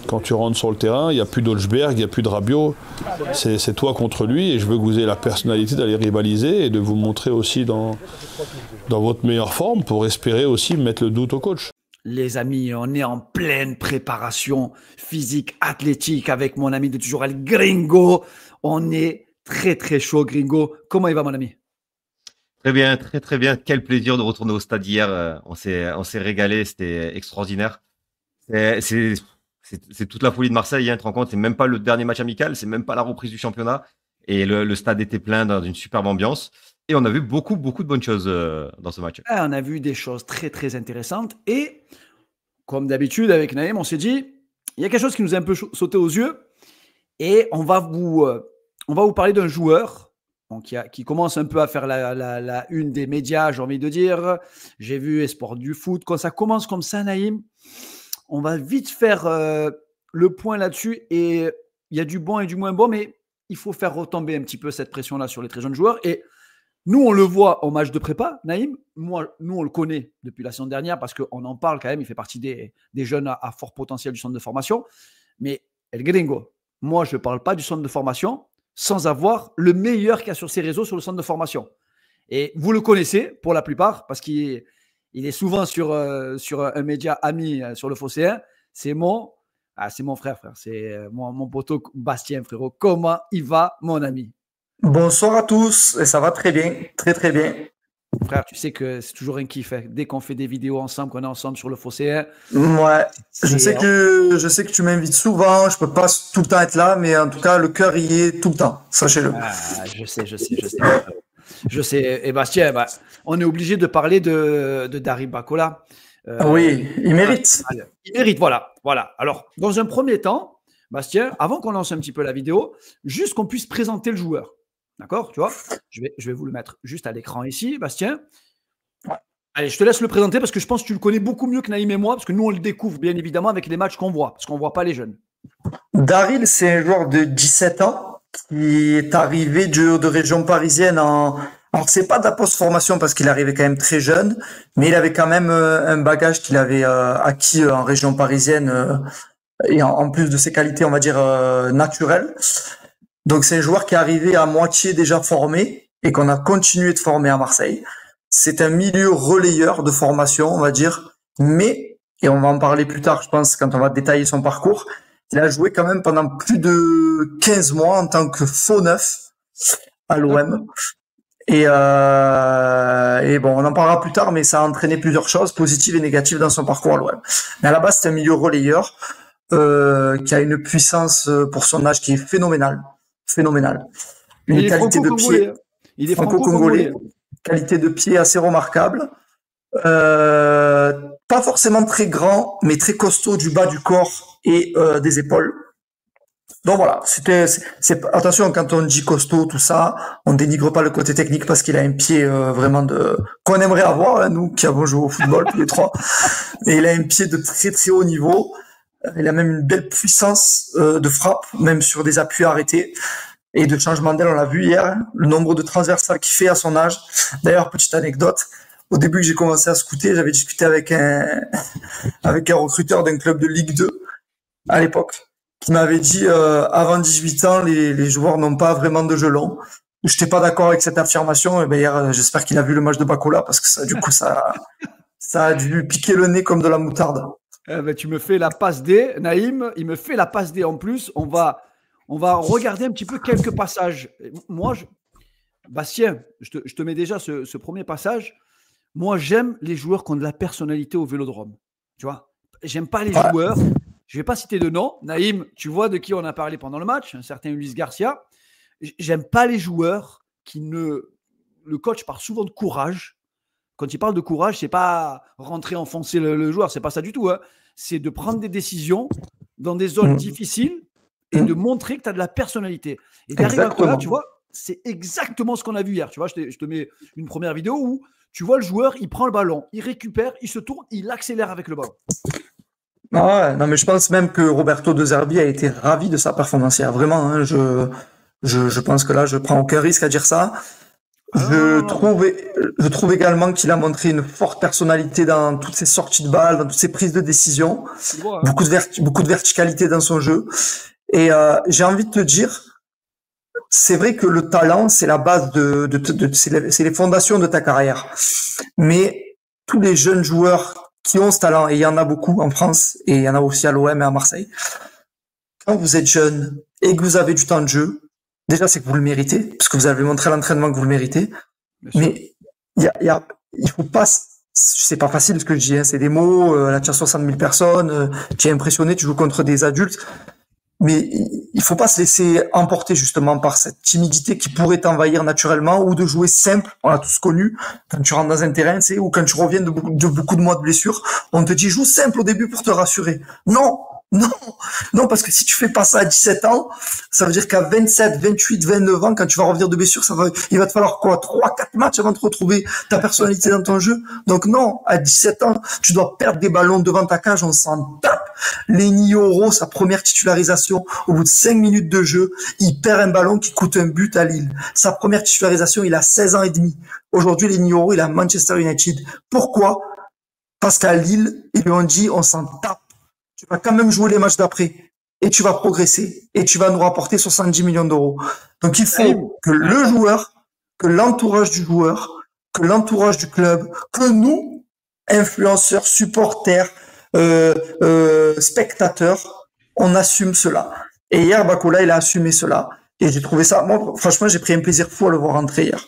Quand tu rentres sur le terrain, il n'y a plus d'Olsberg, il n'y a plus de Rabiot. C'est toi contre lui et je veux que vous ayez la personnalité d'aller rivaliser et de vous montrer aussi dans votre meilleure forme pour espérer aussi mettre le doute au coach. Les amis, on est en pleine préparation physique, athlétique avec mon ami de toujours, El Gringo. On est très très chaud, Gringo. Comment il va, mon ami? Très bien, très très bien. Quel plaisir de retourner au stade hier. On s'est régalé, c'était extraordinaire. C'est c'est- c'est toute la folie de Marseille, hein, tu te rends compte, c'est même pas le dernier match amical, c'est même pas la reprise du championnat. Et le stade était plein dans une superbe ambiance. Et on a vu beaucoup, beaucoup de bonnes choses dans ce match. On a vu des choses très très intéressantes et comme d'habitude avec Naïm, on s'est dit, il y a quelque chose qui nous a un peu sauté aux yeux et on va vous parler d'un joueur qui commence un peu à faire la une des médias, j'ai envie de dire. J'ai vu Esport du foot. Quand ça commence comme ça, Naïm, on va vite faire le point là-dessus et il y a du bon et du moins bon, mais il faut faire retomber un petit peu cette pression-là sur les très jeunes joueurs. Et nous, on le voit au match de prépa, Naïm. Nous, on le connaît depuis la saison dernière parce qu'on en parle quand même. Il fait partie des jeunes à fort potentiel du centre de formation. Mais El Gringo, moi, je ne parle pas du centre de formation sans avoir le meilleur qu'il y a sur ses réseaux sur le centre de formation. Et vous le connaissez pour la plupart parce qu'il est souvent sur un média ami sur le Phocéen. C'est mon frère. C'est mon poteau Bastien, frérot. Comment il va, mon ami? Bonsoir à tous, et ça va très bien, très très bien. Frère, tu sais que c'est toujours un kiff. Hein. Dès qu'on fait des vidéos ensemble, qu'on est ensemble sur le Phocéen. Ouais, je sais que tu m'invites souvent, je peux pas tout le temps être là, mais en tout cas, le cœur y est tout le temps, sachez-le. Je sais. Je sais. Et Bastien, on est obligé de parler de Darim Bakola. Oui, il mérite. Il mérite, voilà. Alors, dans un premier temps, Bastien, avant qu'on lance un petit peu la vidéo, juste qu'on puisse présenter le joueur. D'accord? Tu vois? Je vais vous le mettre juste à l'écran ici, Bastien. Allez, je te laisse le présenter parce que je pense que tu le connais beaucoup mieux que Naïm et moi, parce que nous, on le découvre bien évidemment avec les matchs qu'on voit, parce qu'on ne voit pas les jeunes. Daryl, c'est un joueur de 17 ans qui est arrivé de région parisienne en... Alors, c'est pas de la post-formation parce qu'il arrivait quand même très jeune, mais il avait quand même un bagage qu'il avait acquis en région parisienne et en plus de ses qualités, on va dire, naturelles. Donc c'est un joueur qui est arrivé à moitié déjà formé et qu'on a continué de former à Marseille. C'est un milieu relayeur de formation, on va dire, mais, et on va en parler plus tard, je pense, quand on va détailler son parcours, il a joué quand même pendant plus de 15 mois en tant que faux neuf à l'OM. Et bon, on en parlera plus tard, mais ça a entraîné plusieurs choses, positives et négatives dans son parcours à l'OM. Mais à la base, c'est un milieu relayeur qui a une puissance pour son âge qui est phénoménale. Une qualité de pied. Il est franco-congolais. Qualité de pied assez remarquable. Pas forcément très grand, mais très costaud du bas du corps et des épaules. Donc voilà, attention, quand on dit costaud, tout ça, on dénigre pas le côté technique parce qu'il a un pied vraiment qu'on aimerait avoir, hein, nous qui avons joué au football tous les trois. Et il a un pied de très très haut niveau. Il a même une belle puissance de frappe, même sur des appuis arrêtés. Et de changement d'aile, on l'a vu hier, hein, le nombre de transversales qu'il fait à son âge. D'ailleurs, petite anecdote, au début que j'ai commencé à scouter, j'avais discuté avec un recruteur d'un club de Ligue 2 à l'époque, qui m'avait dit avant 18 ans, les joueurs n'ont pas vraiment de gelon. Je n'étais pas d'accord avec cette affirmation. Et ben hier, j'espère qu'il a vu le match de Bakola parce que ça, du coup, ça a dû piquer le nez comme de la moutarde. Tu me fais la passe D, Naïm, il me fait la passe D en plus. On va regarder un petit peu quelques passages. Moi, Bastien, je te mets déjà ce premier passage. Moi, j'aime les joueurs qui ont de la personnalité au Vélodrome. Tu vois, j'aime pas les joueurs. Je vais pas citer de nom. Naïm, tu vois de qui on a parlé pendant le match, un certain Ulysse Garcia. J'aime pas les joueurs le coach parle souvent de courage. Quand il parle de courage, c'est pas rentrer enfoncer le joueur, c'est pas ça du tout. Hein. C'est de prendre des décisions dans des zones difficiles et de montrer que tu as de la personnalité. Et derrière là, tu vois, c'est exactement ce qu'on a vu hier. Tu vois, je te mets une première vidéo où tu vois le joueur, il prend le ballon, il récupère, il se tourne, il accélère avec le ballon. Ah ouais, non mais je pense même que Roberto De Zerbi a été ravi de sa performance hier. Vraiment, hein, je pense que là, je prends aucun risque à dire ça. Je trouve également qu'il a montré une forte personnalité dans toutes ses sorties de balles, dans toutes ses prises de décision, beaucoup de verticalité dans son jeu. Et j'ai envie de te dire, c'est vrai que le talent, c'est la base c'est les fondations de ta carrière. Mais tous les jeunes joueurs qui ont ce talent, et il y en a beaucoup en France, et il y en a aussi à l'OM et à Marseille, quand vous êtes jeune et que vous avez du temps de jeu, déjà, c'est que vous le méritez, parce que vous avez montré à l'entraînement que vous le méritez. Mais il faut pas, c'est pas facile ce que je dis, hein, c'est des mots, là, tu as 60 000 personnes, tu es impressionné, tu joues contre des adultes. Mais il faut pas se laisser emporter justement par cette timidité qui pourrait t'envahir naturellement, ou de jouer simple. On l'a tous connu. Quand tu rentres dans un terrain, c'est ou quand tu reviens de beaucoup de mois de blessure, on te dit joue simple au début pour te rassurer. Non. Non, non, parce que si tu fais pas ça à 17 ans, ça veut dire qu'à 27, 28, 29 ans, quand tu vas revenir de blessure, il va te falloir quoi? 3, 4 matchs avant de retrouver ta personnalité dans ton jeu. Donc non, à 17 ans, tu dois perdre des ballons devant ta cage, on s'en tape. Lenny Oro, sa première titularisation, au bout de 5 minutes de jeu, il perd un ballon qui coûte un but à Lille. Sa première titularisation, il a 16 ans et demi. Aujourd'hui, Lenny Oro, il est à Manchester United. Pourquoi? Parce qu'à Lille, ils lui ont dit, on s'en tape. Tu vas quand même jouer les matchs d'après et tu vas progresser et tu vas nous rapporter 70 millions d'euros. Donc il faut que le joueur, que l'entourage du joueur, que l'entourage du club, que nous, influenceurs, supporters, spectateurs, on assume cela. Et hier, Bakola, il a assumé cela. Et j'ai trouvé ça, moi, franchement, j'ai pris un plaisir fou à le voir rentrer hier.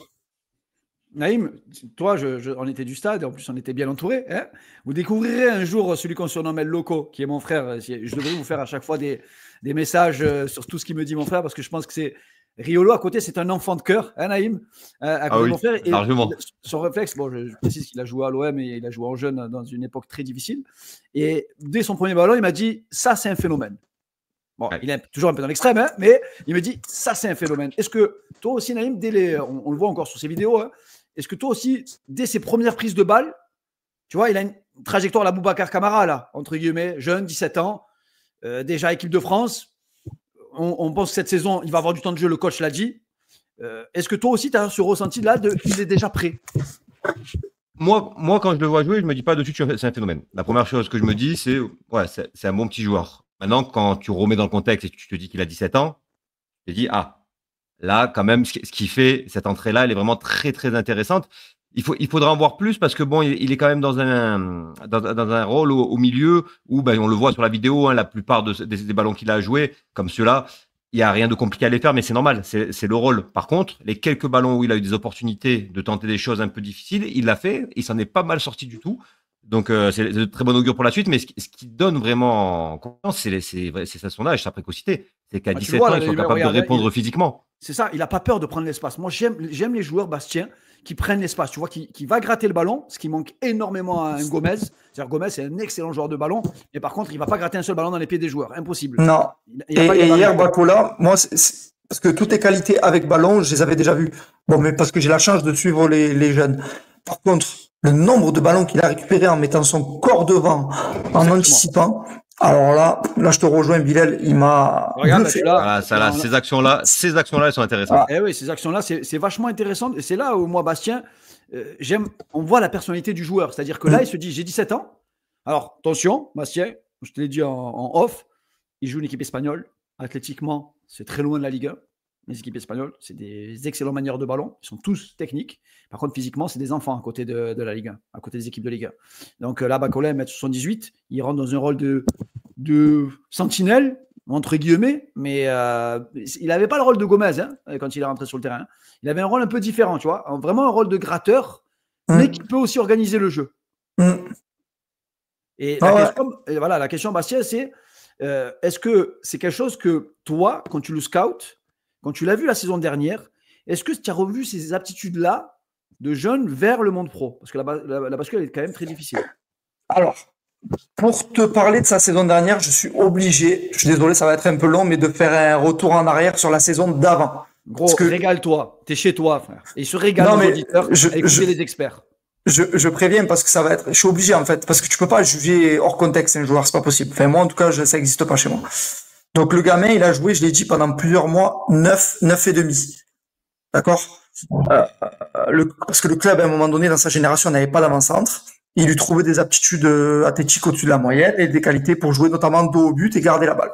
Naïm, toi, on était du stade, et en plus on était bien entouré. Hein, vous découvrirez un jour celui qu'on surnomme El Loco, qui est mon frère. Je devrais vous faire à chaque fois des messages sur tout ce qu'il me dit mon frère, parce que je pense que c'est Riolo à côté, c'est un enfant de cœur, hein, Naïm, à côté de mon frère. Et largement. Son réflexe, bon, je précise qu'il a joué à l'OM et il a joué en jeune dans une époque très difficile. Et dès son premier ballon, il m'a dit ça, c'est un phénomène. Bon, il est toujours un peu dans l'extrême, hein, mais il me dit ça, c'est un phénomène. Est-ce que toi aussi, Naïm, on le voit encore sur ses vidéos, hein, est-ce que toi aussi, dès ses premières prises de balles, tu vois, il a une trajectoire à la Boubacar Camara, là, entre guillemets, jeune, 17 ans, déjà équipe de France. On pense que cette saison, il va avoir du temps de jeu, le coach l'a dit. Est-ce que toi aussi, tu as ce ressenti-là qu'il est déjà prêt? Moi, quand je le vois jouer, je me dis pas de suite c'est un phénomène. La première chose que je me dis, c'est un bon petit joueur. Maintenant, quand tu remets dans le contexte et que tu te dis qu'il a 17 ans, tu te dis, là, quand même, ce qui fait cette entrée-là, elle est vraiment très, très intéressante. Il faudra en voir plus parce que bon, il est quand même dans un rôle au milieu où, on le voit sur la vidéo, hein, la plupart des ballons qu'il a joués, comme ceux-là, il n'y a rien de compliqué à les faire, mais c'est normal, c'est le rôle. Par contre, les quelques ballons où il a eu des opportunités de tenter des choses un peu difficiles, il l'a fait, il s'en est pas mal sorti du tout. Donc, c'est de très bon augure pour la suite, mais ce qui donne vraiment confiance, c'est son âge, sa précocité. C'est qu'à 17 ans, ils sont capables de répondre physiquement. C'est ça, il n'a pas peur de prendre l'espace. Moi, j'aime les joueurs, Bastien, qui prennent l'espace. Tu vois, qui va gratter le ballon, ce qui manque énormément à un Gomez. C'est-à-dire, Gomez, c'est un excellent joueur de ballon, mais par contre, il ne va pas gratter un seul ballon dans les pieds des joueurs. Impossible. Non. Et hier, Bakola, moi, parce que toutes les qualités avec ballon, je les avais déjà vues. Bon, mais parce que j'ai la chance de suivre les jeunes. Par contre, le nombre de ballons qu'il a récupéré en mettant son corps devant, en anticipant. Alors là, je te rejoins, Bilal, il m'a bluffé. Ces actions-là, elles sont intéressantes. Eh oui, ces actions-là, c'est vachement intéressant. Et c'est là où moi, Bastien, on voit la personnalité du joueur. C'est-à-dire que là, il se dit, j'ai 17 ans. Alors, attention, Bastien, je te l'ai dit en off, il joue une équipe espagnole. Athlétiquement, c'est très loin de la Ligue 1. Les équipes espagnoles, c'est des excellents manières de ballon. Ils sont tous techniques. Par contre, physiquement, c'est des enfants à côté de la Ligue 1, à côté des équipes de Ligue 1. Donc là, Bakola, 1m78, il rentre dans un rôle de sentinelle, entre guillemets, mais il n'avait pas le rôle de Gomez hein, quand il est rentré sur le terrain. Il avait un rôle un peu différent, tu vois, vraiment un rôle de gratteur, mais qui peut aussi organiser le jeu. Et la question, Bastien, c'est est-ce que c'est quelque chose que toi, quand tu le scoutes, quand tu l'as vu la saison dernière, est-ce que tu as revu ces aptitudes-là de jeune vers le monde pro? Parce que la bascule est quand même très difficile. Alors, pour te parler de sa saison dernière, je suis obligé, je suis désolé, ça va être un peu long, mais de faire un retour en arrière sur la saison d'avant. Gros, régale-toi. T'es chez toi, frère. Et se régale les auditeurs à écouter les experts. Je préviens parce que ça va être, je suis obligé en fait, parce que tu peux pas juger hors contexte un joueur, c'est pas possible. Enfin, moi, en tout cas, ça existe pas chez moi. Donc, le gamin, il a joué, je l'ai dit, pendant plusieurs mois, 9 et demi. D'accord? Parce que le club, à un moment donné, dans sa génération, n'avait pas d'avant-centre. Il lui trouvait des aptitudes athlétiques au-dessus de la moyenne et des qualités pour jouer notamment dos au but et garder la balle.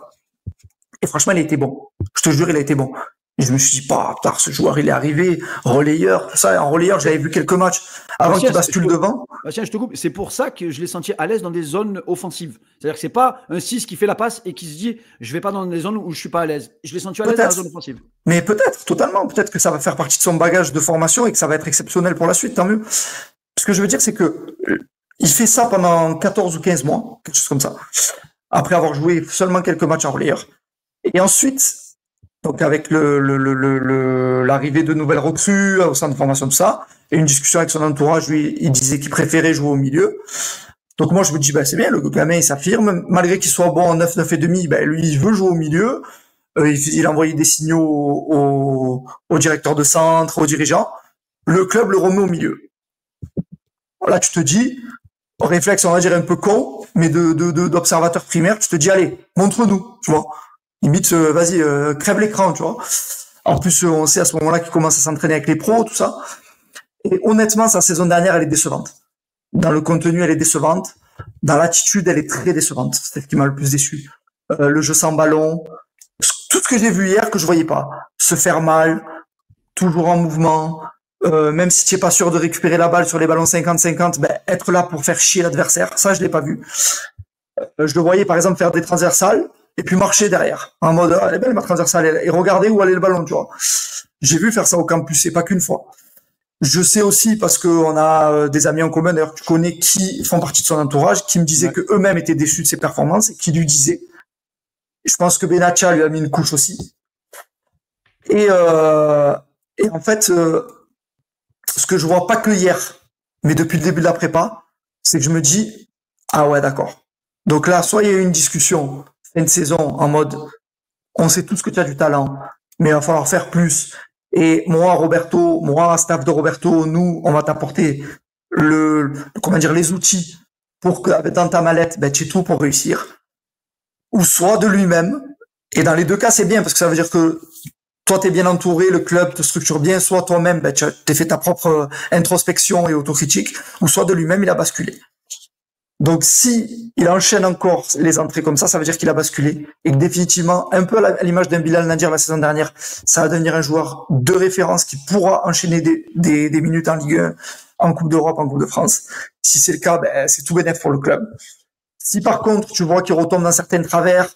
Et franchement, il a été bon. Je te jure, il a été bon. Et je me suis dit, putain, ce joueur, il est arrivé, relayeur, tout ça. En relayeur, j'avais vu quelques matchs avant qu'il bascule devant. Bastien, je te coupe. C'est pour ça que je l'ai senti à l'aise dans des zones offensives. C'est-à-dire que c'est pas un 6 qui fait la passe et qui se dit, je vais pas dans des zones où je suis pas à l'aise. Je l'ai senti à l'aise dans la zone offensive. Mais peut-être, totalement. Peut-être que ça va faire partie de son bagage de formation et que ça va être exceptionnel pour la suite, tant mieux. Ce que je veux dire, c'est que il fait ça pendant 14 ou 15 mois, quelque chose comme ça. Après avoir joué seulement quelques matchs en relayeur. Et ensuite, donc avec l'arrivée de nouvelles recrues au centre de formation, tout ça, et une discussion avec son entourage, lui, il disait qu'il préférait jouer au milieu. Donc moi, je me dis, c'est bien, le gamin, il s'affirme, malgré qu'il soit bon en 9, 9 et demi, lui, il veut jouer au milieu. Il a envoyé des signaux au directeur de centre, aux dirigeants. Le club le remet au milieu. Là, tu te dis, au réflexe, on va dire un peu con, mais d'observateur primaire, tu te dis, allez, montre-nous, tu vois. Limite, vas-y, crève l'écran, tu vois. En plus, on sait à ce moment-là qu'il commence à s'entraîner avec les pros, tout ça. Et honnêtement, sa saison dernière, elle est décevante. Dans le contenu, elle est décevante. Dans l'attitude, elle est très décevante. C'est ce qui m'a le plus déçu. Le jeu sans ballon. Tout ce que j'ai vu hier, que je voyais pas. Se faire mal. Toujours en mouvement. Même si tu n'es pas sûr de récupérer la balle sur les ballons 50-50, être là pour faire chier l'adversaire. Ça, je l'ai pas vu. Je le voyais, par exemple, faire des transversales. Et puis marcher derrière, en mode, elle est belle ma transversale, et regarder où allait le ballon, tu vois. J'ai vu faire ça au campus, et pas qu'une fois. Je sais aussi, parce qu'on a des amis en commun, d'ailleurs, tu connais, qui font partie de son entourage, qui me disaient que eux-mêmes étaient déçus de ses performances, et qui lui disaient. Je pense que Benatia lui a mis une couche aussi. Et en fait, ce que je vois pas que hier, mais depuis le début de la prépa, c'est que je me dis, ah ouais, d'accord. Donc là, soit il y a eu une discussion, une saison en mode on sait tous que tu as du talent, mais il va falloir faire plus. Et moi, staff de Roberto, nous, on va t'apporter les outils pour que dans ta mallette, tu aies tout pour réussir. Ou soit de lui-même. Et dans les deux cas, c'est bien parce que ça veut dire que toi, tu es bien entouré, le club te structure bien, soit toi-même, tu as fait ta propre introspection et autocritique, ou soit de lui-même, il a basculé. Donc, si il enchaîne encore les entrées comme ça veut dire qu'il a basculé et que définitivement, un peu à l'image d'un Bilal Nadir la saison dernière, ça va devenir un joueur de référence qui pourra enchaîner des minutes en Ligue 1, en Coupe d'Europe, en Coupe de France. Si c'est le cas, c'est tout bénéf pour le club. Si par contre, tu vois qu'il retombe dans certains travers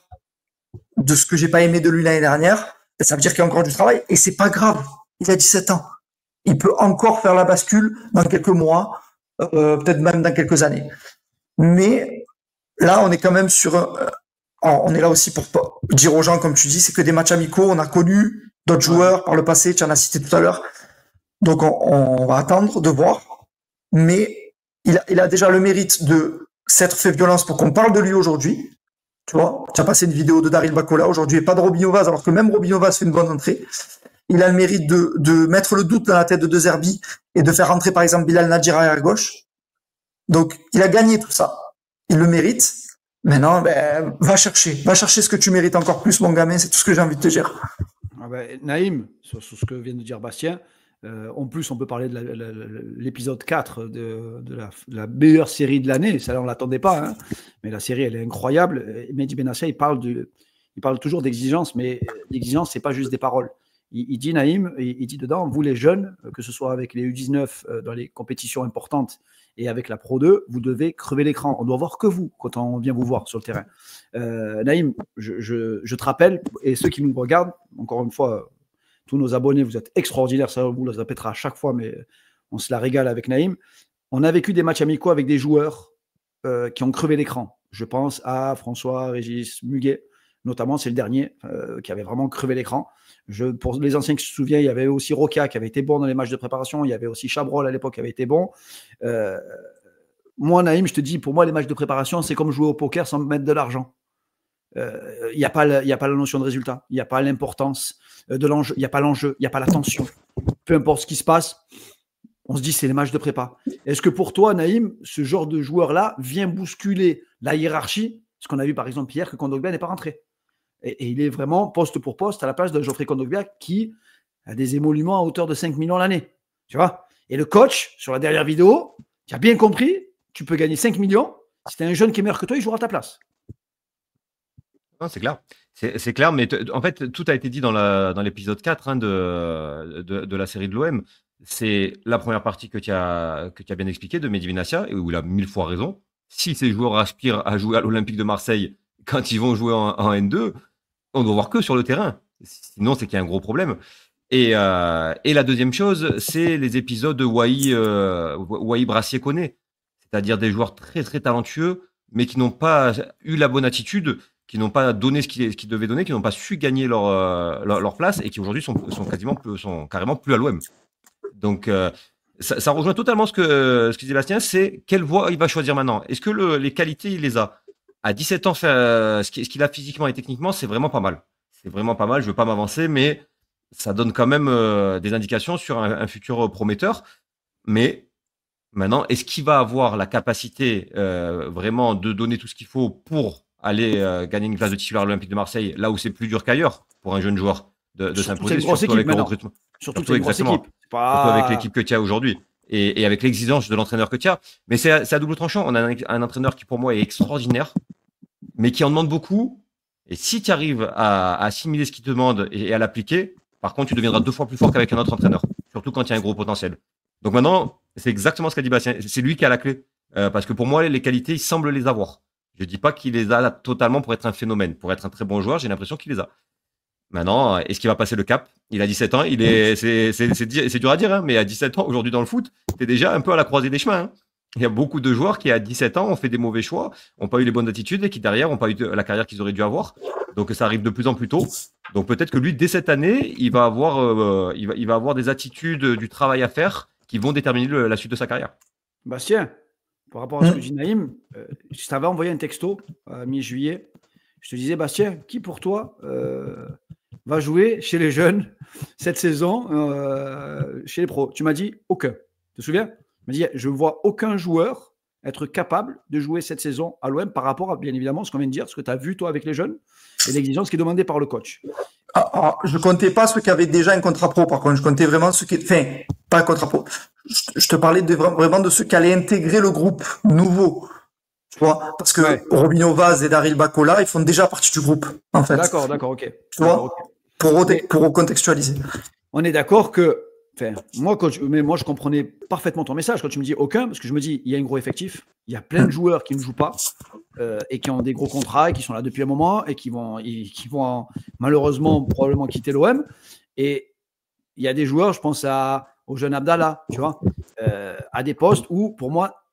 de ce que j'ai pas aimé de lui l'année dernière, ça veut dire qu'il y a encore du travail et c'est pas grave. Il a 17 ans. Il peut encore faire la bascule dans quelques mois, peut-être même dans quelques années. Mais là, on est quand même on est là aussi pour dire aux gens, comme tu dis, c'est que des matchs amicaux. On a connu d'autres joueurs par le passé, tu en as cité tout à l'heure. Donc, on va attendre de voir. Mais il a déjà le mérite de s'être fait violence pour qu'on parle de lui aujourd'hui. Tu vois, tu as passé une vidéo de Daryl Bacola aujourd'hui et pas de Robinho Vaz, alors que même Robinho Vaz fait une bonne entrée. Il a le mérite de mettre le doute dans la tête de De Zerbi et de faire rentrer, par exemple, Bilal Nadir à gauche. Donc, il a gagné tout ça. Il le mérite. Maintenant, va chercher ce que tu mérites encore plus, mon gamin. C'est tout ce que j'ai envie de te dire. Naïm, sur ce que vient de dire Bastien, en plus, on peut parler de l'épisode 4 de la meilleure série de l'année. Ça, on ne l'attendait pas. Hein. Mais la série, elle est incroyable. Mehdi Benassia, il parle toujours d'exigence, mais l'exigence, ce n'est pas juste des paroles. Il dit, Naïm, il dit dedans, vous les jeunes, que ce soit avec les U19 dans les compétitions importantes et avec la Pro 2, vous devez crever l'écran. On doit voir que vous quand on vient vous voir sur le terrain. Naïm, je te rappelle, et ceux qui nous regardent, encore une fois, tous nos abonnés, vous êtes extraordinaires, ça vous le répétera à chaque fois, mais on se la régale avec Naïm. On a vécu des matchs amicaux avec des joueurs qui ont crevé l'écran. Je pense à François, Régis, Muguet, notamment, c'est le dernier qui avait vraiment crevé l'écran. Pour les anciens qui se souviennent, il y avait aussi Roca qui avait été bon dans les matchs de préparation. Il y avait aussi Chabrol à l'époque qui avait été bon. Moi, Naïm, je te dis, pour moi, les matchs de préparation, c'est comme jouer au poker sans mettre de l'argent. Il n'y a pas la notion de résultat. Il n'y a pas l'importance de l'enjeu. Il n'y a pas l'enjeu. Il n'y a pas la tension. Peu importe ce qui se passe, on se dit c'est les matchs de prépa. Est-ce que pour toi, Naïm, ce genre de joueur-là vient bousculer la hiérarchie? Ce qu'on a vu par exemple hier, que Kondogbia n'est pas rentré. Et il est vraiment poste pour poste à la place de Geoffrey Kondogbia qui à des émoluments à hauteur de 5 millions l'année. Tu vois? Et le coach, sur la dernière vidéo, tu as bien compris, tu peux gagner 5 millions. Si tu as un jeune qui est meilleur que toi, il jouera à ta place. Non, c'est clair. C'est clair, mais en fait, tout a été dit dans l'épisode 4 de la série de l'OM. C'est la première partie que tu as bien expliqué de Mehdi Benassia, et où il a 1000 fois raison. Si ces joueurs aspirent à jouer à l'Olympique de Marseille quand ils vont jouer en N2, on doit voir que sur le terrain. Sinon, c'est qu'il y a un gros problème. Et la deuxième chose, c'est les épisodes de Wai Brassier-Koné. C'est-à-dire des joueurs très, très talentueux, mais qui n'ont pas eu la bonne attitude, qui n'ont pas donné ce qu'ils devaient donner, qui n'ont pas su gagner leur place et qui aujourd'hui sont carrément plus à l'OM. Donc, ça rejoint totalement ce que dit Bastien, c'est quelle voie il va choisir maintenant. Est-ce que les qualités, il les a? À 17 ans, ce qu'il a physiquement et techniquement, c'est vraiment pas mal. C'est vraiment pas mal, je veux pas m'avancer, mais ça donne quand même des indications sur un futur prometteur. Mais maintenant, est-ce qu'il va avoir la capacité vraiment de donner tout ce qu'il faut pour aller gagner une place de titulaire à l'Olympique de Marseille, là où c'est plus dur qu'ailleurs pour un jeune joueur de s'imposer, surtout avec le recrutement. Surtout exactement. Surtout avec l'équipe que tu as aujourd'hui et avec l'exigence de l'entraîneur que tu as. Mais c'est à double tranchant. On a un entraîneur qui, pour moi, est extraordinaire, mais qui en demande beaucoup. Et si tu arrives à assimiler ce qu'il te demande et à l'appliquer, par contre, tu deviendras 2 fois plus fort qu'avec un autre entraîneur, surtout quand il y a un gros potentiel. Donc maintenant, c'est exactement ce qu'a dit Bastien. C'est lui qui a la clé. Parce que pour moi, les qualités, il semble les avoir. Je dis pas qu'il les a totalement pour être un phénomène. Pour être un très bon joueur, j'ai l'impression qu'il les a. Maintenant, est-ce qu'il va passer le cap? Il a 17 ans, c'est dur à dire, hein, mais à 17 ans, aujourd'hui dans le foot, tu es déjà un peu à la croisée des chemins. Hein. Il y a beaucoup de joueurs qui, à 17 ans, ont fait des mauvais choix, n'ont pas eu les bonnes attitudes et qui, derrière, n'ont pas eu la carrière qu'ils auraient dû avoir. Donc, ça arrive de plus en plus tôt. Donc, peut-être que lui, dès cette année, il va avoir des attitudes, du travail à faire qui vont déterminer la suite de sa carrière. Bastien, par rapport à ce que dit Naïm, je t'avais envoyé un texto à mi-juillet. Je te disais, Bastien, qui pour toi va jouer chez les jeunes cette saison, chez les pros? Tu m'as dit aucun. Tu te souviens? Tu m'as dit, je ne vois aucun joueur être capable de jouer cette saison à l'OM par rapport à, bien évidemment, ce qu'on vient de dire, ce que tu as vu, toi, avec les jeunes, et l'exigence qui est demandée par le coach. Je ne comptais pas ceux qui avaient déjà un contrat pro, par contre. Je comptais vraiment ceux qui... Enfin, pas un contrat pro. Je te parlais vraiment de ceux qui allaient intégrer le groupe nouveau. Tu vois, parce que Robinho Vaz et Daryl Bacola, ils font déjà partie du groupe, en fait. D'accord, ok. Tu vois, pour recontextualiser. On est d'accord que, moi, je comprenais parfaitement ton message quand tu me dis aucun, parce que je me dis, il y a un gros effectif, il y a plein de joueurs qui ne jouent pas et qui ont des gros contrats et qui sont là depuis un moment et qui vont malheureusement probablement quitter l'OM. Et il y a des joueurs, je pense au jeune Abdallah, tu vois, à des postes où, pour moi,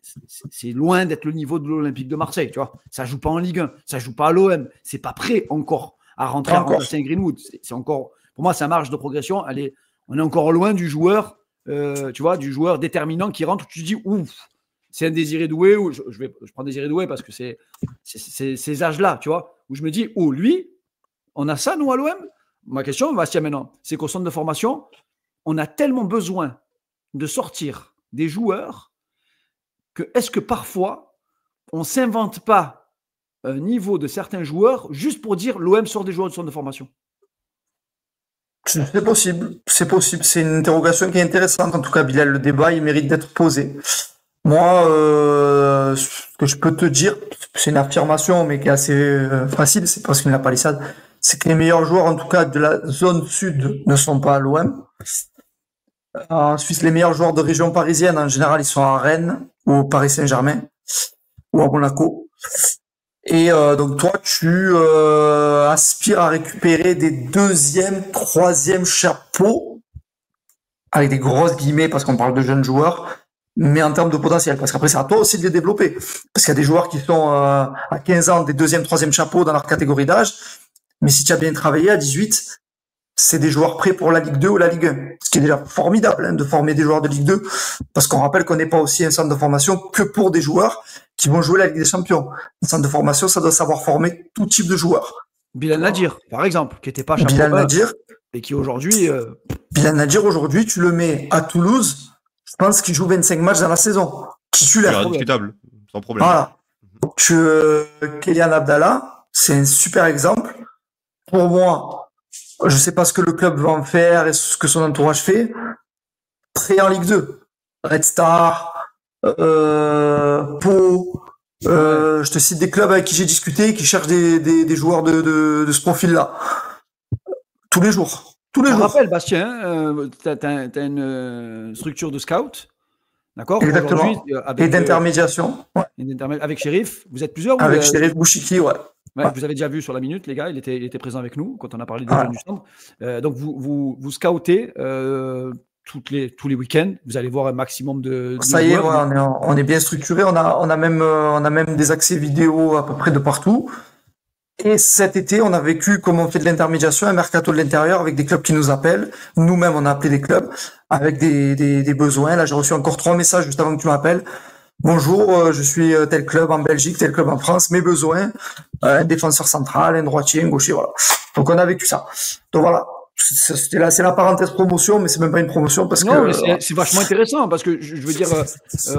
c'est loin d'être le niveau de l'Olympique de Marseille, tu vois. Ça joue pas en Ligue 1, ça joue pas à l'OM, c'est pas prêt encore à rentrer à remplacer un Greenwood. C'est encore, pour moi, sa marge de progression, on est encore loin du joueur, tu vois, du joueur déterminant qui rentre. Tu te dis, ouf, c'est un Désiré Doué, ou je prends Désiré Doué parce que c'est ces âges-là, tu vois, où je me dis, lui, on a ça nous à l'OM. Ma question, Bastien, maintenant, c'est qu'au centre de formation, on a tellement besoin de sortir des joueurs que est-ce que parfois, on ne s'invente pas un niveau de certains joueurs juste pour dire l'OM sort des joueurs du centre de formation? C'est possible. C'est une interrogation qui est intéressante. En tout cas, Bilal, le débat, il mérite d'être posé. Moi, ce que je peux te dire, c'est une affirmation, mais qui est assez facile, c'est parce qu'il n'a pas les salles, c'est que les meilleurs joueurs, en tout cas, de la zone sud ne sont pas à l'OM. En Suisse, les meilleurs joueurs de région parisienne, en général, ils sont à Rennes ou au Paris Saint-Germain ou à Monaco. Et donc toi, tu aspires à récupérer des 2e, 3e chapeaux, avec des grosses guillemets parce qu'on parle de jeunes joueurs, mais en termes de potentiel. Parce qu'après, c'est à toi aussi de les développer. Parce qu'il y a des joueurs qui sont à 15 ans des 2e, 3e chapeaux dans leur catégorie d'âge, mais si tu as bien travaillé à 18, c'est des joueurs prêts pour la Ligue 2 ou la Ligue 1. Ce qui est déjà formidable, de former des joueurs de Ligue 2, parce qu'on rappelle qu'on n'est pas aussi un centre de formation que pour des joueurs qui vont jouer la Ligue des Champions. Un centre de formation, ça doit savoir former tout type de joueurs. Bilal Nadir, par exemple, qui n'était pas chapeau Bilal Nadir, et qui aujourd'hui... Bilal Nadir, aujourd'hui, tu le mets à Toulouse, je pense qu'il joue 25 matchs dans la saison. Titulaire. C'est indiscutable, sans problème. Voilà. Kylian Abdallah, c'est un super exemple. Pour moi, Je sais pas ce que le club va en faire et ce que son entourage fait. Prêt en Ligue 2. Red Star, Pau. Je te cite des clubs avec qui j'ai discuté qui cherchent des joueurs de ce profil-là. Tous les jours. Tous les Je jours. rappelle, Bastien, tu as une structure de scout. D'accord. Exactement. Et d'intermédiation. Avec Shérif, vous êtes plusieurs. Avec Shérif Bouchiki, ouais. Ouais, vous avez déjà vu sur la minute, les gars, il était présent avec nous quand on a parlé des jeunes du centre. Donc, vous scoutez tous les week-ends. Vous allez voir un maximum de ça y est, on est bien structuré. On a même des accès vidéo à peu près de partout. Et cet été, on a vécu, comme on fait de l'intermédiation, un mercato de l'intérieur avec des clubs qui nous appellent. Nous-mêmes, on a appelé des clubs avec des besoins. Là, j'ai reçu encore 3 messages juste avant que tu m'appelles. Bonjour, je suis tel club en Belgique, tel club en France, mes besoins, un défenseur central, un droitier, un gaucher, voilà. Donc on a vécu ça. Donc voilà, c'est la parenthèse promotion, mais c'est même pas une promotion parce non, que... mais c'est vachement intéressant parce que je veux dire,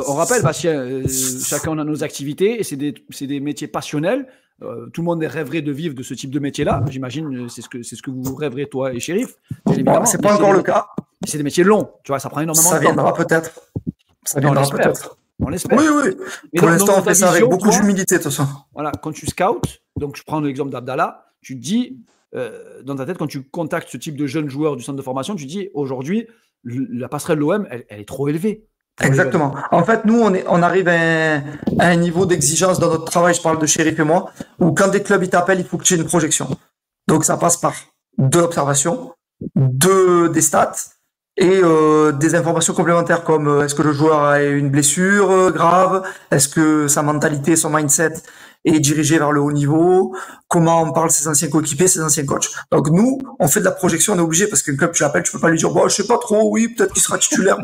on rappelle, Bastien, chacun a nos activités et c'est des métiers passionnels. Tout le monde rêverait de vivre de ce type de métier-là. J'imagine, c'est ce que vous rêverez, toi et Shérif. Bon, c'est pas encore le cas. C'est des métiers longs, tu vois, ça prend énormément de temps. Ça viendra peut-être. Ça viendra peut-être. On l'espère. Oui. Pour l'instant, on fait ça avec beaucoup d'humilité, de toute façon. Voilà, quand tu scoutes, donc je prends l'exemple d'Abdallah, tu te dis, dans ta tête, quand tu contactes ce type de jeunes joueurs du centre de formation, tu te dis, aujourd'hui, la passerelle de l'OM, elle est trop élevée. Exactement. En fait, nous, on arrive à un niveau d'exigence dans notre travail, je parle de Shérif et moi, où quand des clubs ils t'appellent, il faut que tu aies une projection. Donc, ça passe par de l'observation, des stats, et des informations complémentaires comme est-ce que le joueur a une blessure grave, est-ce que sa mentalité, son mindset est dirigé vers le haut niveau, comment on parle ses anciens coéquipiers, ses anciens coachs. Donc nous, on fait de la projection, on est obligé parce qu'un club tu l'appelles, tu peux pas lui dire bon, je sais pas trop, oui, peut-être qu'il sera titulaire.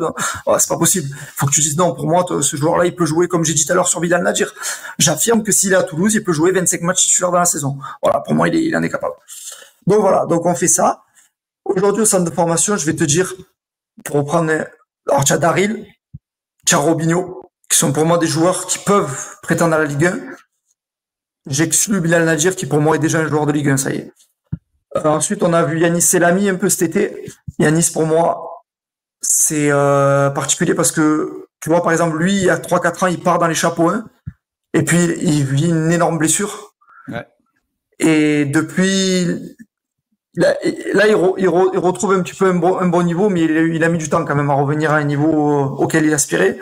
C'est pas possible. Faut que tu dises non, pour moi ce joueur-là, il peut jouer comme j'ai dit tout à l'heure sur Bilal Nadir. J'affirme que s'il est à Toulouse, il peut jouer 25 matchs titulaires dans la saison. Voilà, pour moi il en est capable. Donc voilà, donc on fait ça. Aujourd'hui au centre de formation, je vais te dire pour reprendre, alors tu as Daryl, tu as Robinho, qui sont pour moi des joueurs qui peuvent prétendre à la Ligue 1. J'exclus Bilal Nadir, qui pour moi est déjà un joueur de Ligue 1, ça y est. Ensuite, on a vu Yanis Selami un peu cet été. Yanis, pour moi, c'est particulier parce que, tu vois, par exemple, lui, il y a 3-4 ans, il part dans les chapeaux 1, et puis il vit une énorme blessure. Ouais. Et depuis... Là, il retrouve un petit peu un bon niveau, mais il a mis du temps quand même à revenir à un niveau auquel il aspirait.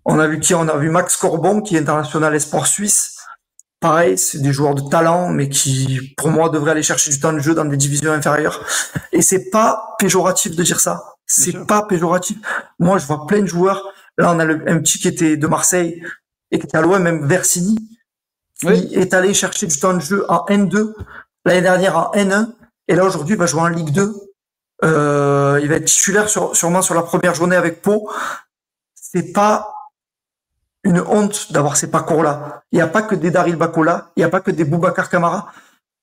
On a vu Max Corbon, qui est international espoir suisse. Pareil, c'est des joueurs de talent, mais qui, pour moi, devraient aller chercher du temps de jeu dans des divisions inférieures. Et c'est pas péjoratif de dire ça. C'est pas péjoratif. Moi, je vois plein de joueurs. Là, on a un petit qui était de Marseille et qui était à l'OM, même Versini, qui est allé chercher du temps de jeu en N2, l'année dernière en N1. Et là, aujourd'hui, il va jouer en Ligue 2. Il va être titulaire sûrement sur la première journée avec Pau. C'est pas une honte d'avoir ces parcours-là. Il n'y a pas que des Daryl Bakola, il n'y a pas que des Boubacar Kamara.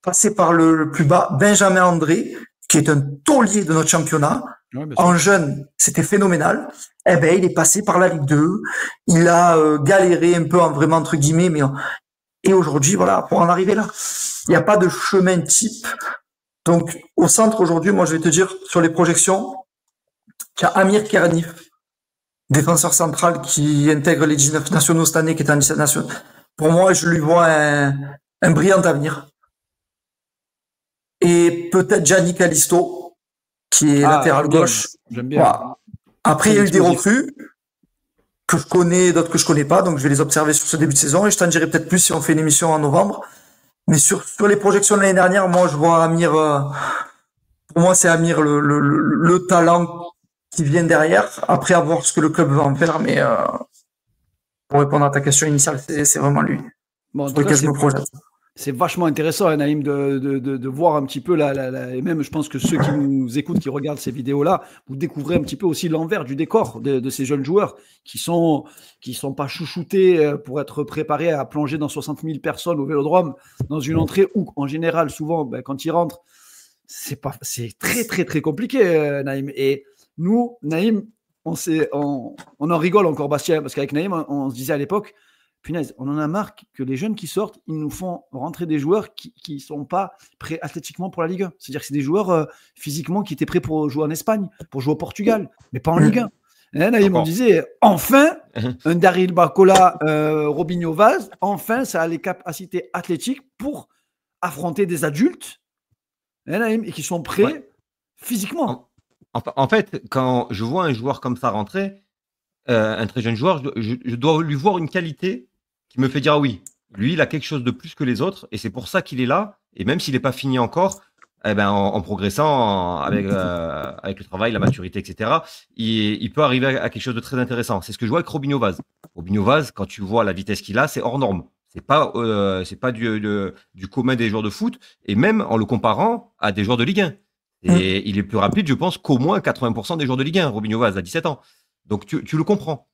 Passer par le plus bas, Benjamin André, qui est un taulier de notre championnat. En jeune, c'était phénoménal. Eh ben, il est passé par la Ligue 2. Il a galéré un peu, vraiment, entre guillemets, et aujourd'hui, voilà, pour en arriver là. Il n'y a pas de chemin type. Donc, au centre, aujourd'hui, moi, je vais te dire, sur les projections, tu as Amir Keranif, défenseur central qui intègre les 19 nationaux cette année, qui est en 17 nationaux. Pour moi, je lui vois un brillant avenir. Et peut-être Gianni Calisto, qui est latéral gauche. J'aime bien. Voilà. Après, il y a eu des recrues que je connais, d'autres que je connais pas, donc je vais les observer sur ce début de saison, et je t'en dirai peut-être plus si on fait une émission en novembre. Mais sur les projections de l'année dernière, moi, je vois Amir, pour moi, c'est Amir le talent qui vient derrière, après avoir ce que le club va en faire, mais pour répondre à ta question initiale, c'est vraiment lui. Bon, sur lequel je me projette. C'est vachement intéressant, hein, Naïm, de voir un petit peu, et même je pense que ceux qui nous écoutent, qui regardent ces vidéos-là, vous découvrez un petit peu aussi l'envers du décor de ces jeunes joueurs qui sont pas chouchoutés pour être préparés à plonger dans 60 000 personnes au Vélodrome, dans une entrée où, en général, souvent, quand ils rentrent, c'est très, très, très compliqué, Naïm. Et nous, Naïm, on en rigole encore, Bastien, parce qu'avec Naïm, on se disait à l'époque, punaise, on en a marre que les jeunes qui sortent, ils nous font rentrer des joueurs qui ne sont pas prêts athlétiquement pour la Ligue 1. C'est-à-dire que c'est des joueurs physiquement qui étaient prêts pour jouer en Espagne, pour jouer au Portugal, mais pas en Ligue 1. Naïm, on disait, enfin, un Daryl Bacola, Robinho Vaz, enfin, ça a les capacités athlétiques pour affronter des adultes et qui sont prêts physiquement. En fait, quand je vois un joueur comme ça rentrer, un très jeune joueur, je dois lui voir une qualité qui me fait dire, ah oui, lui, il a quelque chose de plus que les autres, et c'est pour ça qu'il est là, et même s'il n'est pas fini encore, eh ben, en progressant avec le travail, la maturité, etc., il peut arriver à quelque chose de très intéressant. C'est ce que je vois avec Robinho Vaz. Robinho Vaz, quand tu vois la vitesse qu'il a, c'est hors norme. C'est pas du commun des joueurs de foot, et même en le comparant à des joueurs de Ligue 1. Et il est plus rapide, je pense, qu'au moins 80% des joueurs de Ligue 1, Robinho Vaz, à 17 ans. Donc tu le comprends.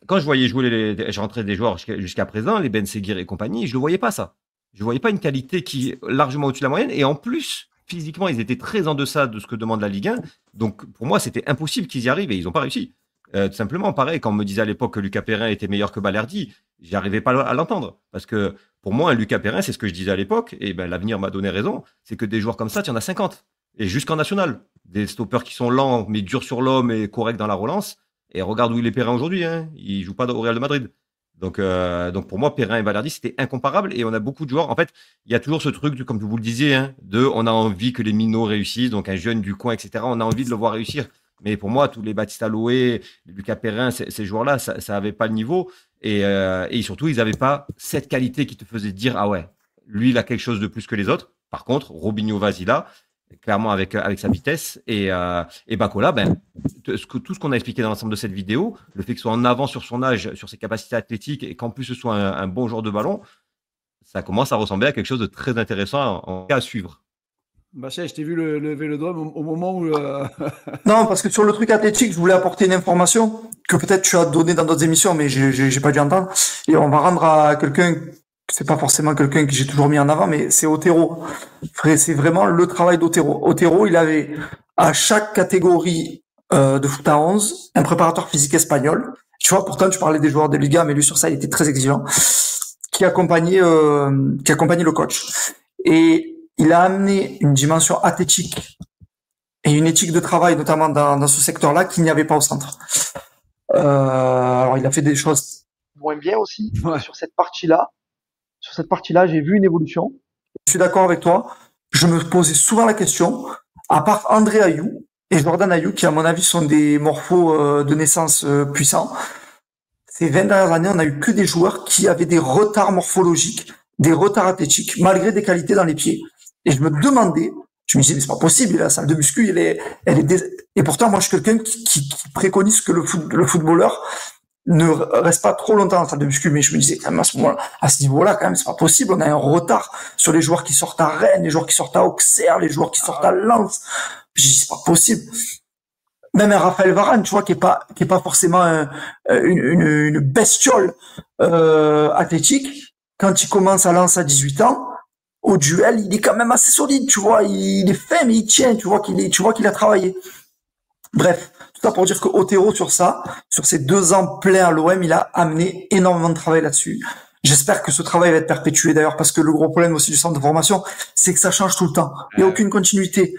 Quand je voyais jouer je rentrais des joueurs jusqu'à présent, les Ben Seguir et compagnie, je ne le voyais pas ça. Je ne voyais pas une qualité qui est largement au-dessus de la moyenne, et en plus, physiquement, ils étaient très en deçà de ce que demande la Ligue 1. Donc pour moi, c'était impossible qu'ils y arrivent, et ils n'ont pas réussi. Tout simplement, pareil, quand on me disait à l'époque que Lucas Perrin était meilleur que Balerdi, j'arrivais pas à l'entendre. Parce que pour moi, un Lucas Perrin, c'est ce que je disais à l'époque, et ben l'avenir m'a donné raison, c'est que des joueurs comme ça, tu en as 50. Et jusqu'en national. Des stoppers qui sont lents, mais durs sur l'homme et corrects dans la relance. Et regarde où il est Perrin aujourd'hui. Hein. Il joue pas au Real de Madrid. Donc pour moi, Perrin et Balerdi, c'était incomparable. Et on a beaucoup de joueurs. En fait, il y a toujours ce truc, comme vous le disiez, hein, on a envie que les minots réussissent. Donc un jeune du coin, etc. On a envie de le voir réussir. Mais pour moi, tous les Baptista Loé, Lucas Perrin, ces joueurs-là, ça avait pas le niveau. Et surtout, ils n'avaient pas cette qualité qui te faisait dire, ah ouais, lui, il a quelque chose de plus que les autres. Par contre, Robinho Vazila, clairement avec sa vitesse, et Bacola, tout ce qu'on a expliqué dans l'ensemble de cette vidéo, le fait qu'il soit en avant sur son âge, sur ses capacités athlétiques, et qu'en plus ce soit un bon joueur de ballon, ça commence à ressembler à quelque chose de très intéressant à suivre. Bastien, je t'ai vu lever le doigt au moment où... Non, parce que sur le truc athlétique, je voulais apporter une information que peut-être tu as donnée dans d'autres émissions, mais j'ai pas dû entendre. Et on va rendre à quelqu'un, c'est pas forcément quelqu'un que j'ai toujours mis en avant, mais c'est Otero. C'est vraiment le travail d'Otero. Otero, il avait à chaque catégorie de foot à 11 un préparateur physique espagnol. Tu vois, pourtant tu parlais des joueurs de Liga, mais lui sur ça il était très exigeant, qui accompagnait le coach. Et il a amené une dimension athlétique et une éthique de travail, notamment dans ce secteur-là, qu'il n'y avait pas au centre. Alors, il a fait des choses moins bien aussi. Ouais. Sur cette partie-là, j'ai vu une évolution. Je suis d'accord avec toi. Je me posais souvent la question, à part André Ayou et Jordan Ayou, qui, à mon avis, sont des morphos de naissance puissants. Ces 20 dernières années, on n'a eu que des joueurs qui avaient des retards morphologiques, des retards athlétiques, malgré des qualités dans les pieds. Et je me demandais, je me disais, mais c'est pas possible, la salle de muscu, et pourtant, moi, je suis quelqu'un qui préconise que le footballeur ne reste pas trop longtemps dans la salle de muscu, mais je me disais, quand même, à ce niveau-là, quand même, c'est pas possible, on a un retard sur les joueurs qui sortent à Rennes, les joueurs qui sortent à Auxerre, les joueurs qui sortent à Lens. Je dis, c'est pas possible. Même un Raphaël Varane, tu vois, qui est pas forcément une bestiole, athlétique, quand il commence à Lens à 18 ans, au duel, il est quand même assez solide, tu vois, il est fin, mais il tient, tu vois qu'il a travaillé. Bref, tout ça pour dire que Otero, sur ces 2 ans pleins à l'OM, il a amené énormément de travail là-dessus. J'espère que ce travail va être perpétué d'ailleurs, parce que le gros problème aussi du centre de formation, c'est que ça change tout le temps. Il n'y a aucune continuité.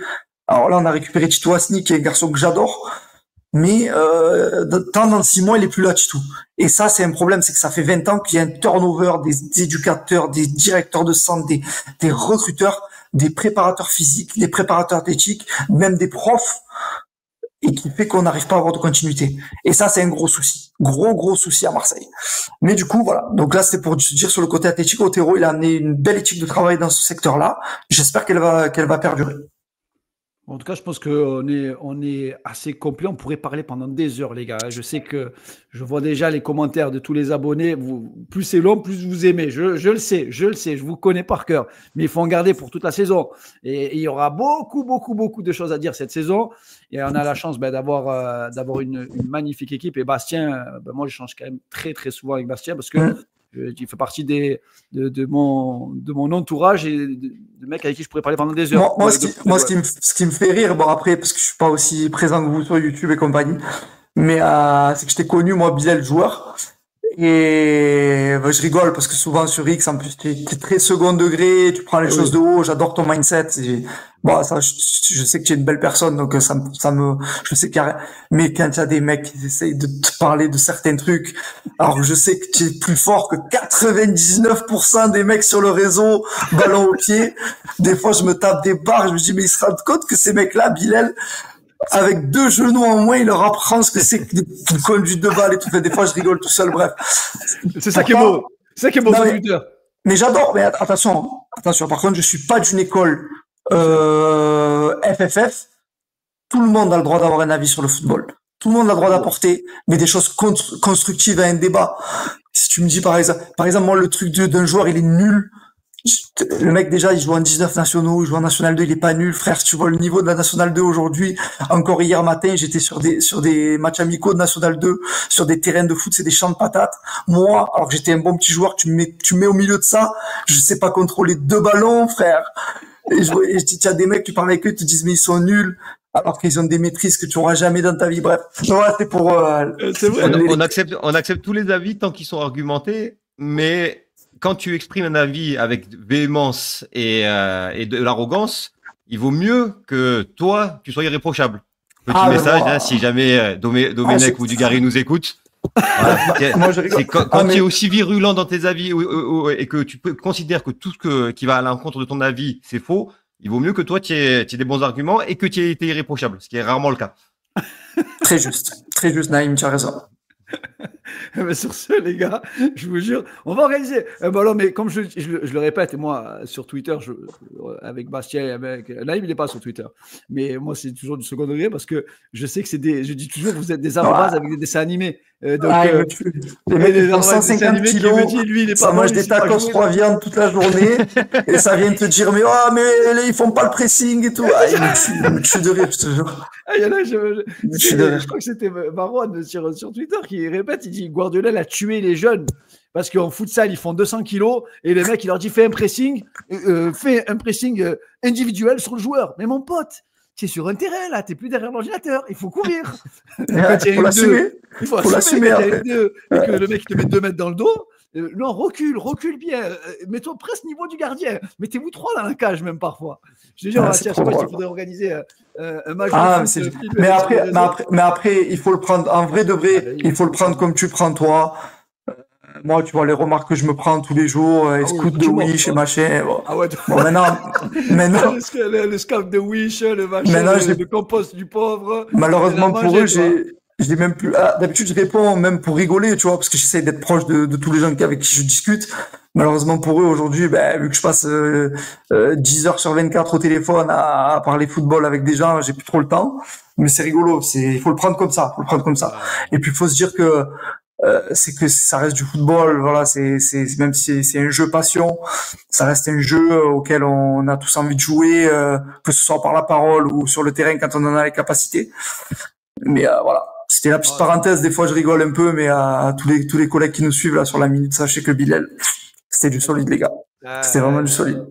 Alors là, on a récupéré Tito Asni, qui est un garçon que j'adore, mais dans 6 mois, il est plus là, Tito. Et ça, c'est un problème, c'est que ça fait 20 ans qu'il y a un turnover des éducateurs, des directeurs de centre, des recruteurs, des préparateurs physiques, des préparateurs athlétiques, même des profs, et qui fait qu'on n'arrive pas à avoir de continuité. Et ça, c'est un gros souci. Gros souci à Marseille. Mais du coup, voilà. Donc là, c'est pour se dire sur le côté athlétique, Otero, il a amené une belle éthique de travail dans ce secteur-là. J'espère qu'elle va perdurer. En tout cas, je pense qu'on est assez complet. On pourrait parler pendant des heures, les gars. Je sais que je vois déjà les commentaires de tous les abonnés. Plus c'est long, plus vous aimez. Je le sais. Je vous connais par cœur. Mais il faut en garder pour toute la saison. Et il y aura beaucoup de choses à dire cette saison. Et on a la chance d'avoir une magnifique équipe. Et Bastien, moi, je change quand même très souvent avec Bastien parce que il fait partie de mon entourage et de mecs avec qui je pourrais parler pendant des heures. Moi, ce qui me fait rire, bon après, parce que je suis pas aussi présent que vous sur YouTube et compagnie, mais c'est que je t'ai connu, moi, Bilal, joueur, Et bah, je rigole parce que souvent sur X, en plus, t'es très second degré, tu prends les choses de haut, j'adore ton mindset. Bon, ça, je sais que tu es une belle personne, donc je sais qu'il y a, mais quand il y a des mecs qui essayent de te parler de certains trucs, alors je sais que tu es plus fort que 99% des mecs sur le réseau, ballon au pied. Des fois, je me tape des barres, je me dis, mais ils se rendent compte que ces mecs-là, Bilal, avec 2 genoux en moins, il leur apprend ce que c'est que une conduite de balle et tout. Des fois, je rigole tout seul, bref. C'est ça qui est beau. C'est ça qui est beau sur Twitter. Mais j'adore, mais attention. Par contre, je suis pas d'une école, FFF. Tout le monde a le droit d'avoir un avis sur le football. Tout le monde a le droit d'apporter, mais des choses constructives à un débat. Si tu me dis, par exemple, moi, le truc d'un joueur, il est nul. Le mec, déjà, il joue en 19 nationaux, il joue en National 2, il est pas nul, frère. Si tu vois le niveau de la National 2 aujourd'hui, encore hier matin, j'étais sur des matchs amicaux de National 2, sur des terrains de foot, c'est des champs de patates. Moi, alors que j'étais un bon petit joueur, tu me mets au milieu de ça, je sais pas contrôler 2 ballons, frère. Et je dis, tiens, des mecs, tu parles avec eux, ils te disent, mais ils sont nuls. Alors qu'ils ont des maîtrises que tu auras jamais dans ta vie. Bref. Voilà, c'est pour, c'est vrai. On accepte tous les avis tant qu'ils sont argumentés, mais quand tu exprimes un avis avec véhémence et de l'arrogance, il vaut mieux que toi, tu sois irréprochable. Petit message, hein, si jamais Domenech ou Dugarry nous écoutent. Voilà, moi, quand tu es aussi virulent dans tes avis et que tu considères que tout ce qui va à l'encontre de ton avis, c'est faux, il vaut mieux que toi, tu aies des bons arguments et que tu aies été irréprochable, ce qui est rarement le cas. Très juste, Naïm, tu as raison. Mais sur ce, les gars, je vous jure, on va organiser. Bon, mais comme je le répète, et moi, sur Twitter, avec Bastien et avec Naïm, il n'est pas sur Twitter. Mais moi, c'est toujours du second degré parce que je sais que je dis toujours, vous êtes des arrobas avec des dessins animés. Donc, les mecs, ils font 150 kilos. Dit, lui, il est ça pas mange des tacos 3 viandes toute la journée. Et ça vient te dire, mais ils font pas le pressing et tout. Il me tue de rire, je te jure. Je crois que c'était Marwan sur Twitter qui répète, il dit Guardiola a tué les jeunes parce qu'en futsal ils font 200 kilos et le mec il leur dit fais un pressing individuel sur le joueur. Mais mon pote, tu es sur un terrain là, tu n'es plus derrière l'ordinateur, il faut courir. Il faut l'assumer. Il faut l'assumer. Et que le mec te met 2 mètres dans le dos. Non, recule bien. Mets-toi presque niveau du gardien. Mettez-vous 3 dans la cage, même parfois. Je te dis, il faudrait organiser un match. Mais après, il faut le prendre en vrai de vrai. Il faut le prendre comme tu prends toi. Moi, tu vois les remarques que je me prends tous les jours, scout de Wish et machin. Maintenant. Le scout de Wish, le machin, le compost du pauvre. Malheureusement pour eux, je dis même plus. D'habitude, je réponds même pour rigoler, tu vois, parce que j'essaie d'être proche de tous les gens avec qui je discute. Malheureusement pour eux, aujourd'hui, vu que je passe 10 heures sur 24 au téléphone à parler football avec des gens, j'ai plus trop le temps. Mais c'est rigolo. Il faut le prendre comme ça. Et puis, il faut se dire que c'est que ça reste du football. Voilà, même si c'est un jeu passion, ça reste un jeu auquel on a tous envie de jouer, que ce soit par la parole ou sur le terrain quand on en a les capacités. Mais voilà. C'était la petite parenthèse, des fois je rigole un peu, mais à tous les collègues qui nous suivent là sur la minute, sachez que Bilal, c'était du solide les gars. C'était vraiment du solide.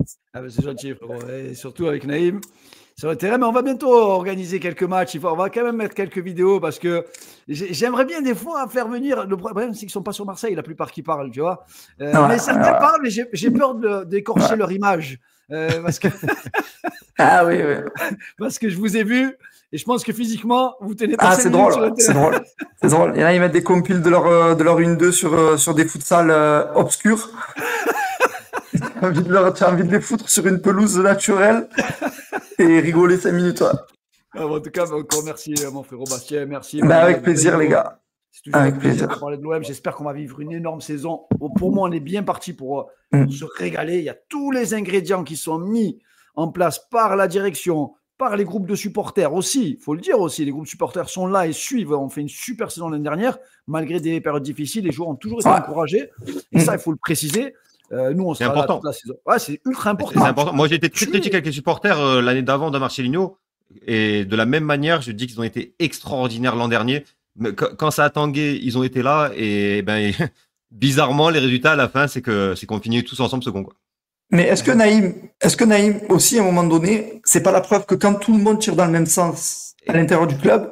C'est gentil, frérot. Et surtout avec Naïm sur le terrain, mais on va bientôt organiser quelques matchs. On va quand même mettre quelques vidéos parce que j'aimerais bien des fois faire venir. Le problème, c'est qu'ils sont pas sur Marseille, la plupart qui parlent, tu vois. Mais certains parlent, mais j'ai peur d'écorcher leur image. Parce que oui. Parce que je vous ai vu. Et je pense que physiquement, vous tenez pas. C'est drôle. C'est drôle. Et là, ils mettent des compiles de leur 1-2 sur des futsals obscurs. Tu as envie de les foutre sur une pelouse naturelle et rigoler 5 minutes. Ouais. En tout cas, encore merci mon frérot Bastien. Merci. Avec plaisir, les gars. Avec plaisir. De parler de l'OM. J'espère qu'on va vivre une énorme saison. Pour moi, on est bien parti pour se régaler. Il y a tous les ingrédients qui sont mis en place par la direction, par les groupes de supporters aussi, il faut le dire aussi, les groupes de supporters sont là et suivent. On fait une super saison l'année dernière, malgré des périodes difficiles, les joueurs ont toujours été encouragés, et ça, il faut le préciser. Nous, on sera là toute la saison. Ouais, c'est ultra important. C'est important. Moi, j'ai été très critique avec les supporters l'année d'avant de Marcelinho, et de la même manière, je dis qu'ils ont été extraordinaires l'an dernier. Mais quand ça a tangué, ils ont été là, et bizarrement, les résultats à la fin, c'est qu'on finit tous ensemble second, quoi. Mais est-ce que Naïm aussi à un moment donné, c'est pas la preuve que quand tout le monde tire dans le même sens à l'intérieur du club,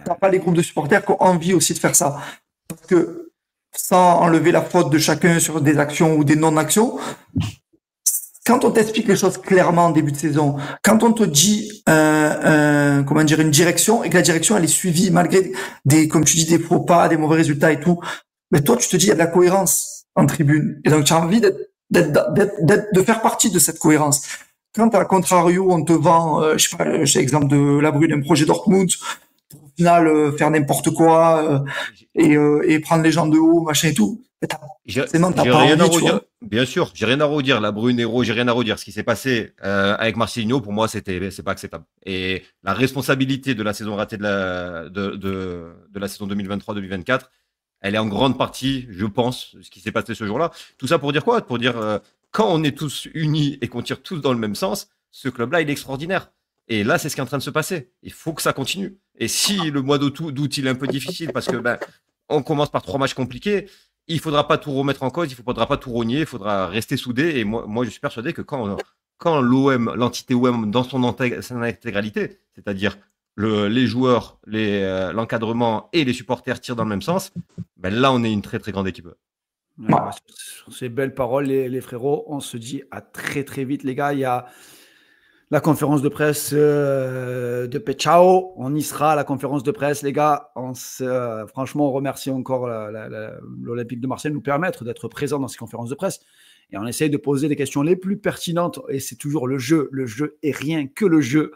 t'as pas les groupes de supporters qui ont envie aussi de faire ça. Parce que sans enlever la faute de chacun sur des actions ou des non-actions. Quand on t'explique les choses clairement en début de saison, quand on te dit comment dire, une direction et que la direction elle est suivie malgré comme tu dis, des faux pas, des mauvais résultats et tout, mais toi tu te dis il y a de la cohérence en tribune et donc tu as envie de faire partie de cette cohérence. Quand à contrario on te vend, je sais pas, j'ai l'exemple de La Brune, un projet Dortmund, pour au final faire n'importe quoi et prendre les gens de haut, machin et tout. J'ai rien à redire. Bien sûr, j'ai rien à redire. La Brunero, j'ai rien à redire. Ce qui s'est passé avec Marcelinho, pour moi, c'est pas acceptable. Et la responsabilité de la saison ratée de la saison 2023-2024, elle est en grande partie, je pense, ce qui s'est passé ce jour-là. Tout ça pour dire quoi? Pour dire quand on est tous unis et qu'on tire tous dans le même sens, ce club-là, il est extraordinaire. Et là, c'est ce qui est en train de se passer. Il faut que ça continue. Et si le mois d'août, il est un peu difficile parce que on commence par 3 matchs compliqués. Il faudra pas tout remettre en cause, il faudra pas tout rogner, il faudra rester soudé. Et moi, je suis persuadé que quand l'OM, l'entité OM dans son intégralité, c'est-à-dire les joueurs, l'encadrement et les supporters tirent dans le même sens, là, on est une très très grande équipe. Ouais, sur ces belles paroles, les frérots, on se dit à très très vite, les gars. Il y a la conférence de presse de Pechao, on y sera, la conférence de presse, les gars. Franchement, on remercie encore l'Olympique de Marseille de nous permettre d'être présents dans ces conférences de presse. Et on essaye de poser les questions les plus pertinentes. Et c'est toujours le jeu et rien que le jeu.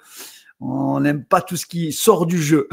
On n'aime pas tout ce qui sort du jeu.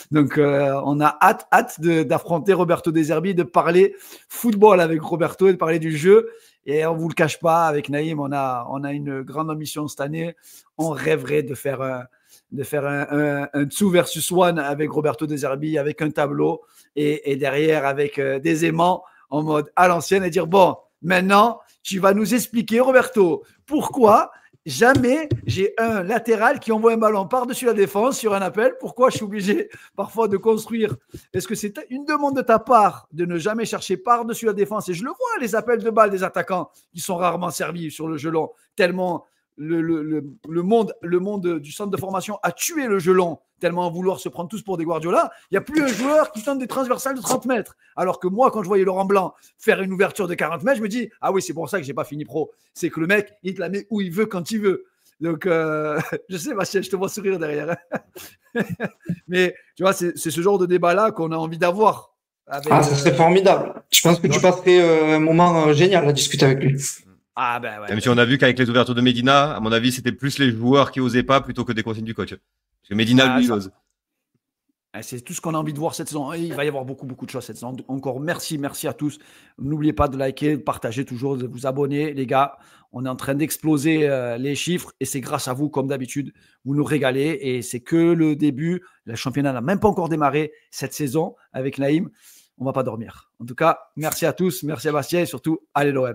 Donc, on a hâte d'affronter Roberto De Zerbi, de parler football avec Roberto et de parler du jeu. Et on ne vous le cache pas, avec Naïm, on a une grande ambition cette année. On rêverait de faire un 2 versus 1 avec Roberto De Zerbi, avec un tableau et derrière avec des aimants en mode à l'ancienne et dire bon, maintenant, tu vas nous expliquer, Roberto, pourquoi jamais j'ai un latéral qui envoie un ballon par-dessus la défense sur un appel. Pourquoi je suis obligé parfois de construire? Est-ce que c'est une demande de ta part de ne jamais chercher par-dessus la défense? Et je le vois, les appels de balles des attaquants qui sont rarement servis sur le gelon, tellement le monde du centre de formation a tué le gelon, tellement à vouloir se prendre tous pour des Guardiola. Il n'y a plus un joueur qui tente des transversales de 30 mètres. Alors que moi, quand je voyais Laurent Blanc faire une ouverture de 40 mètres, je me dis ah oui, c'est pour ça que je n'ai pas fini pro. C'est que le mec, il te la met où il veut, quand il veut. Donc, je sais, Bastien, je te vois sourire derrière. Mais tu vois, c'est ce genre de débat-là qu'on a envie d'avoir. Ça serait formidable. Je pense que tu passerais un moment génial à discuter avec lui. Ah ben ouais. Même si on a vu qu'avec les ouvertures de Medina, à mon avis, c'était plus les joueurs qui osaient pas plutôt que des consignes du coach. Parce que Medina, lui, il ose. C'est tout ce qu'on a envie de voir cette saison. Il va y avoir beaucoup de choses cette saison. Encore merci à tous. N'oubliez pas de liker, de partager toujours, de vous abonner. Les gars, on est en train d'exploser les chiffres et c'est grâce à vous, comme d'habitude. Vous nous régalez et c'est que le début. Le championnat n'a même pas encore démarré cette saison avec Naïm. On ne va pas dormir. En tout cas, merci à tous. Merci à Bastien et surtout, allez l'OM.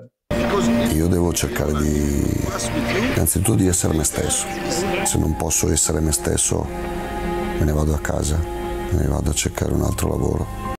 Io devo cercare innanzitutto di essere me stesso. Se non posso essere me stesso, me ne vado a casa, me ne vado a cercare un altro lavoro.